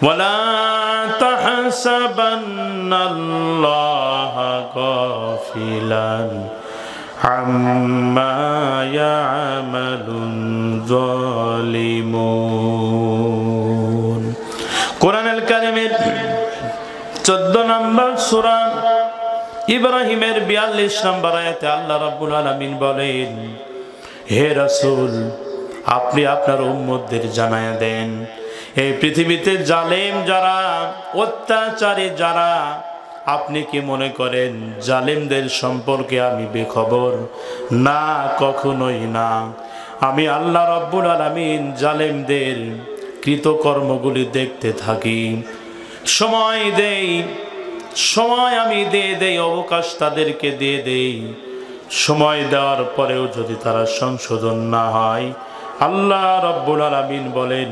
ওয়ালা তাহসাবান্নাল্লাহা গাফিলান আম্মা ইয়ামালুন যালিমুন। কোরআনুল কারীমের 14 নম্বর সূরা ইব্রাহিমের 42 নম্বর আয়াতে আল্লাহ রাব্বুল আলামিন বলেন, হে রাসূল, আপনি আপনার উম্মতদের জানায়া দেন, এই পৃথিবীতে জালেম যারা, অত্যাচারী যারা, আপনি কি মনে করেন জালেমদের সম্পর্কে আমি বেখবর? না, কখনোই না। আমি আল্লাহ রাব্বুল আলামিন জালেমদের কৃতকর্মগুলি দেখতে থাকি, সময় দেই, সময় আমি দিয়ে দেই, অবকাশ তাদেরকে দিয়ে দেই। সময় দেওয়ার পরেও যদি তারা সংশোধন না হয়, আল্লাহ রাব্বুল আলামিন বলেন,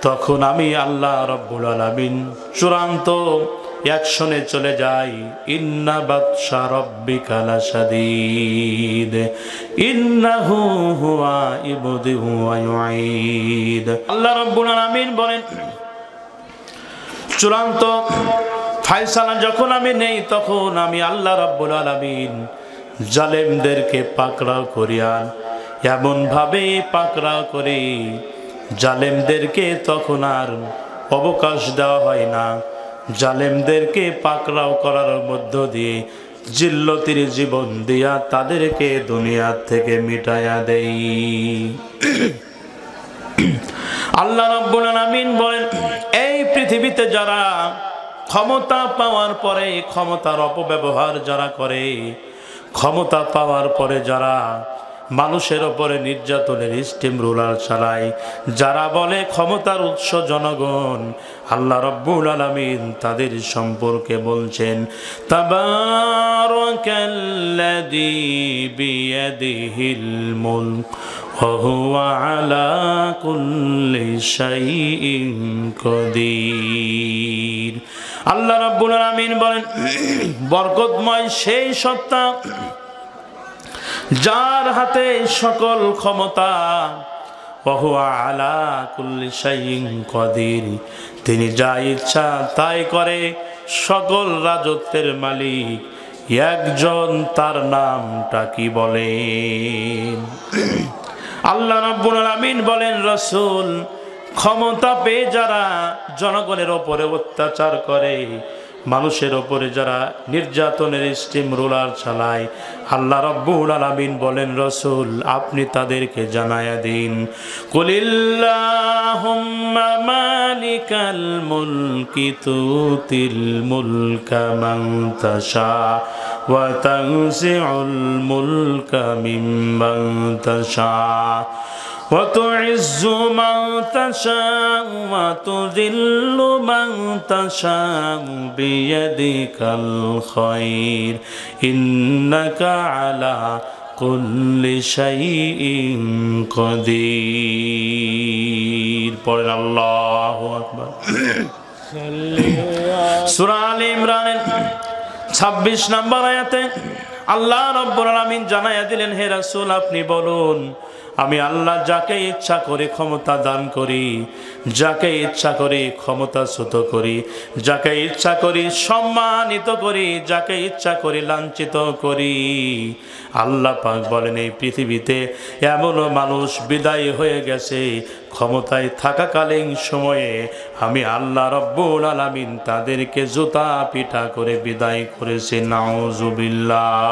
তখন আমি আল্লাহ রাব্বুল আলামিন চূড়ান্ত অ্যাকশনে চলে যাই। ইন্না বাতশা রাব্বিকা লাশাদীদ ইন্নাহু হুয়া ইবদিউ ওয়া ইউঈদ। আল্লাহ রাব্বুল আলামিন বলেন, চূড়ান্ত ফায়সালা যখন আমি নেই, তখন আমি আল্লাহ রাব্বুল আলামিন জালেমদেরকে পাকড়াও করিয়া এমন ভাবে পাকড়াও করি, জালেমদেরকে তখন আর অবকাশ দেওয়া হয় না। জালেমদেরকে পাকড়াও করার মধ্য দিয়ে জিল্লতির জীবন দিয়া তাদেরকে দুনিয়া থেকে মিটাইয়া দেই। আল্লাহ রাব্বুল আলামিন বলেন, এই পৃথিবীতে যারা ক্ষমতা পাওয়ার পরে ক্ষমতার অপব্যবহার যারা করে, ক্ষমতা পাওয়ার পরে যারা মানুষের উপরে নির্যাতনের স্টিম রোলার চালায়, যারা বলে ক্ষমতার উৎস জনগণ, আল্লাহ রাব্বুল আলামিন তাদের সম্পর্কে বলছেন, তাবারাকাল্লাযী বিয়াদিহিল মুলক ওয়া হুয়া আলা কুল্লি শাইইন কাদির। আল্লাহ রাব্বুল আলামিন বলেন, বরকতময় সেই সত্তা যার হাতে সকল ক্ষমতা, ওয়া হুয়া আলা কুল্লি শাইইন কাদির, তিনি যা ইচ্ছা তাই করে, সকল রাজত্বের মালিক একজন, তার নামটা কি বলেন? আল্লাহ রাব্বুল আলামিন বলেন, রাসূল, ক্ষমতা পেয়ে যারা জনগণের ওপরে অত্যাচার করে, মানুষের ওপরে যারা নির্যাতনের স্টিম রোলার চালায়, আল্লাহ রাব্বুল আলামিন বলেন, রাসূল, আপনি তাদেরকে জানায়া দিন, কুলিল্লাহুম্মা মালিকাল মুলকি তুতিল মুলকা মান তাশা ওয়া তানজিউল মুলকা মিম্মান তাশা ওয়া তুইজ্জু মান তাশাউ ওয়া তুযিল্লু মান তাশাউ বিয়াদিকাল খায়র ইন্নাকা আলা কুল্লি শাইইন কাদির। পড়েন আল্লাহু আকবার। সূরা আলে ইমরানের 26 নম্বর আয়াতে আল্লাহ রাব্বুল আলামিন জানায়া দিলেন, হে রাসূল, আপনি বলুন, আমি আল্লাহ যাকে ইচ্ছা করে ক্ষমতা দান করি, যাকে ইচ্ছা করি ক্ষমতাচ্যুত করি, যাকে ইচ্ছা করি সম্মানিত করি, যাকে ইচ্ছা করি লাঞ্ছিত করি। আল্লাহ পাক বলেন, এই পৃথিবীতে এমনও মানুষ বিদায় হয়ে গেছে, ক্ষমতায় থাকাকালীন সময়ে আমি আল্লাহ রাব্বুল আলামিন তাদেরকে জুতা পিটা করে বিদায় করেছি। নাউজুবিল্লাহ।